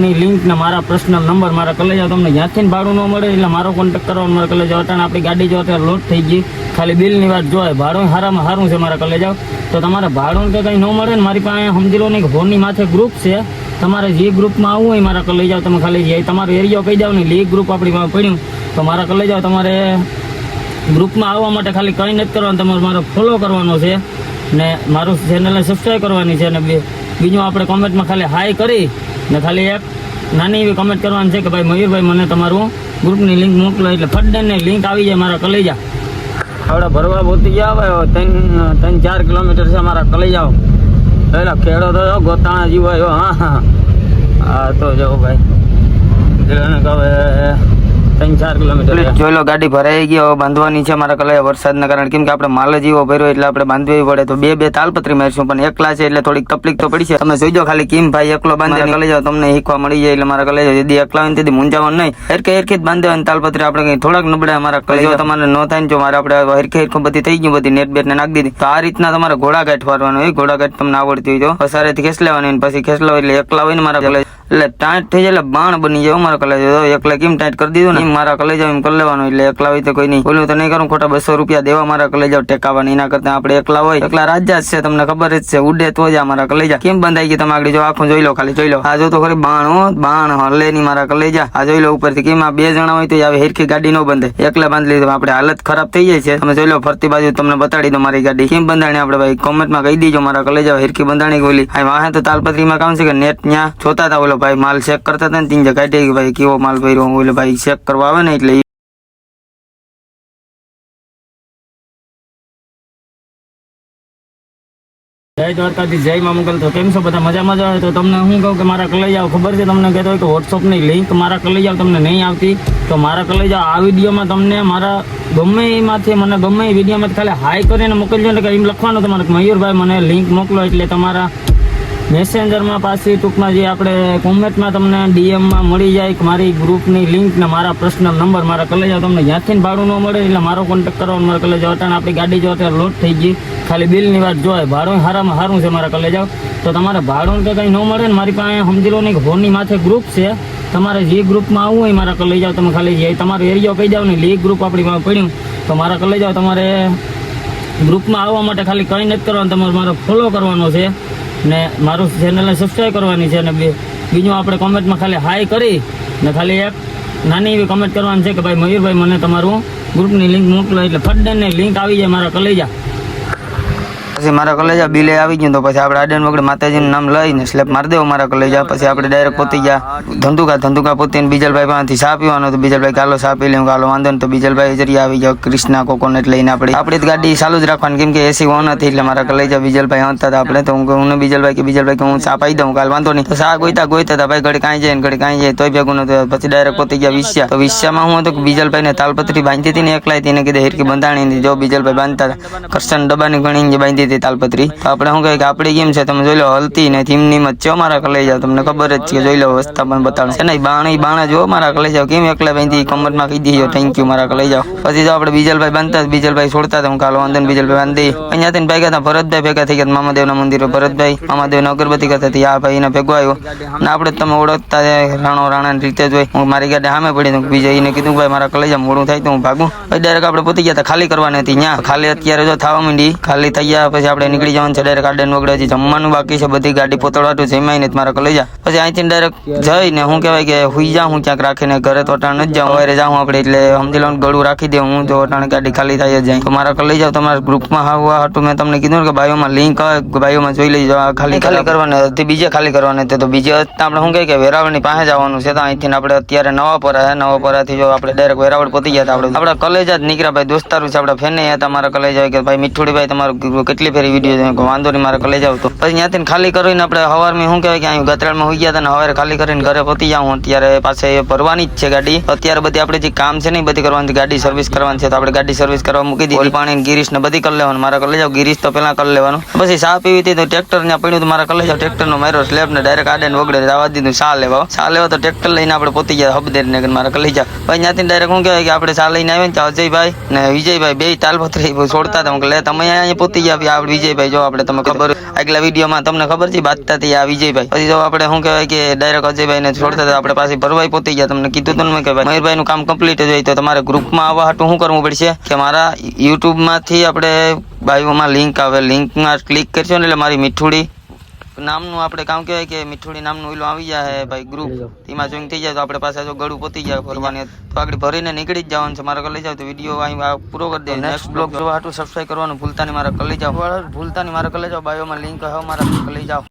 ની લિંક ને મારા પર્સનલ નંબર મારા કલેજા તમને જ્યાંથી ભાડું ન મળે એટલે મારો કોન્ટેક્ટ કરવાનો મારા કલેજા અટાણે આપણી ગાડી જો અત્યારે લોડ થઈ ગઈ ખાલી બિલની વાત જોવાય ભાડું સારામાં સારું છે મારા કલેજા તો તમારે ભાડું કે કંઈ ન મળે ને મારી પાસે સમજી લો ને કે હોરની માથે ગ્રુપ છે તમારે જે ગ્રુપમાં આવવું હોય મારા કલેજા તમે ખાલી જે તમારો એરિયો કહી જાવ ને લીગ ગ્રુપ આપણી પાસે પડ્યું તો મારા કલેજા તમારે ગ્રુપમાં આવવા માટે ખાલી કંઈ નથી કરવાનું તમારે મારો ફોલો કરવાનો છે ને મારું ચેનલને સબસ્ક્રાઈબ કરવાની છે ને બીજું આપણે કોમેન્ટમાં ખાલી હાઈ કરી ને ખાલી એક નાની એવી કમેન્ટ કરવાની છે કે ભાઈ મયુરભાઈ મને તમારું ગ્રુપની લિંક મોકલો એટલે ફટને લિંક આવી જાય મારા કલેજા આપણે ભરવા પહોંચી ગયા હોય 3-4 કિલોમીટર છે મારા કલેજાઓ પેલા ખેડો તો ગોતાણા જીવ આવ્યો હા તો જો ભાઈ હવે 3-4 કિલોમીટર જોઈ લો ગાડી ભરાઈ ગઈ હવે બાંધવાની છે મારા કલેજા વરસાદના કારણે કેમ કે આપણે માલ જીવો ભર્યો એટલે આપણે બાંધવી પડે તો બે તાલપત્રી મારશું પણ એકલા છે એટલે થોડીક તકલીફ તો પડી છે તમે જોઈજો ખાલી કેમ ભાઈ એકલો બાંધે કલેજા તમને શીખવા મળી જાય એટલે મારા કલેજા જેથી એકલા હોય તેથી મૂંઝાવાનું નહીં હરખી જ બાંધવાની તાલપત્રી આપણે કઈ થોડાક નબળા મારા કલેજા તમારે ન થાય ને જો મારે આપણે હરખી બધી થઈ ગયું બધી નેટ બેટ ને નાખી દીધી તો આ રીતના તમારે ઘોડા ગાંઠ વારવાનું હોય ઘોડા ગાંઠ તમને આવડતી હોય તો પસારેથી ખેસ લેવાની પછી ખેસ લેવા એટલે એકલા હોય ને મારા કલેજા એટલે ટાઈટ થઈ જાય એટલે બાણ બની જાય મારા કલેજા એકલા કેમ ટાઈટ કરી દીધું ને મારા કલેજા એમ કરી લેવાનું એટલે એકલા હોય તો કોઈ નહીં બોલું તો નહીં કરું ખોટા 200 રૂપિયા દેવા મારા કલેજા ટેકાવાની એના કરતા આપણે એકલા હોય એકલા રાજા જ છે તમને ખબર જ છે ઉડે તો જ મારા કલેજા કેમ બંધાઈ ગઈ તમે આગળ જો આખું જોઈ લો ખાલી જોઈ લો આ જો તો ખરી બાણ હલે નહીં મારા કલેજા આ જોઈ લો ઉપરથી કેમ આ 2 જણા હોય તો આવે હેરખી ગાડી ન બંધે એકલા બાંધી લીધું આપણે હાલત ખરાબ થઈ જાય છે તમે જોઈ લો ફરતી બાજુ તમને બતાડી દો મારી ગાડી કેમ બંધાણી આપણે ભાઈ કોમેન્ટમાં કહી દીજો મારા કલેજા હેરખી બંધાણી ગોલી આ વાહે તો તાલપત્રીમાં કામ છે કે નેટ ત્યાં જોતા હતા ઓલો ભાઈ માલ ચેક કરતા હતા ને तीन जगह काઢી કે ભાઈ કેવો માલ ભર્યો ઓલે ભાઈ ચેક કરવા આવે ને એટલે જય દ્વારકાથી જય મા મંગલ તો કેમ છો બધા મજામાં જ તો તમને હું કહું કે મારા કલેજાઓ ખબર છે તમને કહેતો હોય કે વોટ્સઅપની લિંક મારા કલેજાઓ તમને નહીં આવતી તો મારા કલેજાઓ આ વિડીયોમાં તમને મારા ગમે એમાંથી મને ગમે એ વિડીયોમાં ખાલી હાઈ કરીને મોકલજો ને કે એમ લખવાનું તમારે મયુરભાઈ મને લિંક મોકલો એટલે તમારા મેસેન્જરમાં પાછી ટૂંકમાં જે આપણે કોમેન્ટમાં તમને ડીએમમાં મળી જાય કે મારી ગ્રુપની લિંક ને મારા પર્સનલ નંબર મારા કલેજા તમને જ્યાંથી ભાડું ન મળે એટલે મારો કોન્ટેક્ટ કરવાનો મારા કલેજા અટાણે આપણી ગાડી જો અત્યારે લોડ થઈ ગઈ ખાલી બિલની વાત જોવાય ભાડું સારામાં સારું છે મારા કલેજા તો તમારે ભાડું કે કંઈ ન મળે ને મારી પાસે સમજી લો ને કે હોરની માથે ગ્રુપ છે તમારે જે ગ્રુપમાં આવવું હોય મારા કલેજા તમે ખાલી જે તમારો એરિયો કહી જાવ ને લીગ ગ્રુપ આપણી પાસે પડ્યું તો મારા કલેજા તમારે ગ્રુપમાં આવવા માટે ખાલી કંઈ નથી કરવાનું તમારે મારો ફોલો કરવાનો છે ને મારું ચેનલને સબસ્ક્રાઈબ કરવાની છે ને બીજું આપણે કોમેન્ટમાં ખાલી હાઈ કરી ને ખાલી એક નાની એવી કમેન્ટ કરવાની છે કે ભાઈ મયુરભાઈ મને તમારું ગ્રુપની લિંક મોકલો એટલે ફટને લિંક આવી જાય મારા કલેજા પછી મારા કલેજા બિલે આવી ગયું તો પછી આપણે આડન વગડે માતાજીનું નામ લઈને સ્લેપ મારી દેવો મારા કલેજા પછી આપણે ડાયરેક્ટ પોતી ગયા ધંધુકા પોતીને બીજલભાઈ પાસેથી ચા પીવાનો તો બીજલભાઈ કાલો ચા પી લઉં કાલો વાંધો ને તો બીજલભાઈ જરી આવી જાવ ક્રિષ્ના કોકોનટ લઈને આપણી જ ગાડી ચાલુ જ રાખવાની કેમ કે એસી ઓન હતી એટલે મારા કલેજા બીજલભાઈ હતા આપણે તો હું બીજલભાઈ કે હું ચા પાઈ દઉં કાલ વાંધો નહીં તો ચા ગોઈતા હતા ભાઈ ઘડી કાંઈ જાય તોય ભેગું નતું પછી ડાયરેક્ટ પોતી ગયા વિસ્યા તો વિસ્યામાં હું હતું કે બીજલભાઈને તાલપત્રી બાંધી હતી ને એકલાઈ તેને કીધે હેરકી બંધાણી જો બીજલભાઈ બાંધતા હતા કરશન ડબ્બાની ગણી બાંધી તાલપત્રી આપણે શું કહે કે આપણે કેમ છે તમે જોઈ લો હલતી ને થીમની મત છો મારા કલેજા તમને ખબર જ છે જોઈ લો વસ્તા પણ બતાડો છે ને બાણા જો મારા કલેજા કેમ એકલા બાંધી કમરમાં કહી દીધો થેન્ક યુ મારા કલેજા પછી તો આપણે બીજલભાઈ બાંધતા બીજલભાઈ છોડતા હતા હું કાલો વાંધો બીજલભાઈ બાંધી અહીંયાથી ભેગા હતા ભરતભાઈ ભેગા થઈ ગયા મામાદેવના મંદિરે ભરતભાઈ મામાદેવના અગરબત્તી કરતા હતી આ ભાઈ ભેગો આવ્યો અને આપણે તમે ઓળખતા રાણાની રીતે જ હોય હું મારી ગાડી સામે પડી બીજા એને કીધું ભાઈ મારા કલેજા મોડું થાય તો હું ભાગું પછી ડાયરેક્ટ આપણે પોતી ગયા હતા ખાલી કરવાની હતી ત્યાં ખાલી અત્યારે જો થવા માંડી ખાલી થઈ ગયા પછી આપણે નીકળી જવાનું છે ડાયરેક્ટ ગાર્ડન વગડે હજી જમવાનું બાકી છે બધી ગાડી પોતળવાટું જમાઈ ને મારા કલેજા પછી અહીંથી ડાયરેક્ટ જઈને હું કહેવાય કે હુઈ જાઉં હું ક્યાંક રાખીને ઘરે તો અટાણ નથી જાઉં વારે જાઉં આપણે એટલે સમજી લો ગળું રાખી દે હું તો અટાણ ગાડી ખાલી થઈ જાય તો મારા કલેજા તમારા ગ્રુપમાં આવવા હતું મેં તમને કીધું કે બાયોમાં લિંક આવે બાયોમાં જોઈ લેજો ખાલી કરવાને હતી બીજે ખાલી કરવાને તો બીજે આપણે શું કહે કે વેરાવળની પાસે જવાનું છે તો અહીંથી આપણે અત્યારે નવાપરાથી જો આપણે ડાયરેક્ટ વેરાવળ પહોંચી ગયા હતા આપણે કલેજા જ નીકળ્યા ભાઈ દોસ્તારું છે આપણા ફેને હતા મારા કલેજા કે ભાઈ મીઠુડીભાઈ તમારું કેટલી ફેરી વિડીયો વાંધો નહીં મારા કલેજા આવતો પછી ત્યાંથી ખાલી કરીને આપણે સવારમાં શું કહેવાય કે અહીં ગતરાળમાં હોઈ ગયા હતા ને સવારે ખાલી કરીને ઘરે પહોંચી જાઉં અત્યારે પાસે ભરવાની જ છે ગાડી અત્યારે બધી આપણે જે કામ છે ને બધી કરવાની ગાડી સર્વિસ કરવાની છે તો આપણે ગાડી સર્વિસ કરવા મૂકી દીધી પાણી ગિરીશ ને બધી કરી લેવાનું મારા કલેજા ગિરીશ તો પેલા કરી લેવાનું પછી ચા પીવી હતી તો ટ્રેક્ટર ને પડ્યું તો મારા કલેજા ટ્રેક્ટર નો માર્યો સ્લેબ ને ડાયરેક્ટ આડે વગડે જવા દીધું ચા લેવા તો ટ્રેક્ટર લઈને આપણે પહોંચી ગયા હબદેર ને મારા કલેજા પછી ત્યાંથી ડાયરેક્ટ શું કહેવાય કે આપણે ચા લઈને આવ્યા ને અજયભાઈ ને વિજયભાઈ બે તાલપત્રી છોડતા હતા લે તમે અહીંયા પહોંચી ગયા આપણે વિજયભાઈ જો આપણે તમે ખબર આગલા વિડીયોમાં તમને ખબર છે બાદતાથી આ વિજયભાઈ, પછી તો આપણે શું કહેવાય કે ડાયરેક્ટ અજયભાઈને છોડતા હતા, આપણે પાછી ભરવાઈ પહોંચી ગયા. તમને કીધું હતું ને કે ભાઈ મયુરભાઈનું કામ કમ્પ્લીટ જ હોય તો તમારે ગ્રુપમાં આવવા હાટું શું કરવું પડશે કે મારા યુટ્યુબમાંથી આપણે બાયોમાં લિંક આવે, લિંકમાં ક્લિક કરશો ને એટલે મારી મીઠુડી નામનું આપણે કામ કહેવાય કે મીઠુડી નામનું ઓલું આવી જાય ભાઈ ગ્રુપ, એમાં જોઈન થઈ જાય તો આપણે પાસે જો ગળું પોતી જાય ફરવાની તો આગળ ભરીને નીકળી જ જવાનું છે. મારા લઈ જાવ તો વિડીયો અહીં પૂરો કરી દે. નેક્સ્ટ બ્લોગ જોવા હાટું સબસ્ક્રાઈબ કરવાનું ભૂલતા નહીં, મારા લઈ જાઓ, ભૂલતા નહીં, મારા લઈ જાઓ, બાયોમાં લિંક હવે મારા લઈ જાઓ.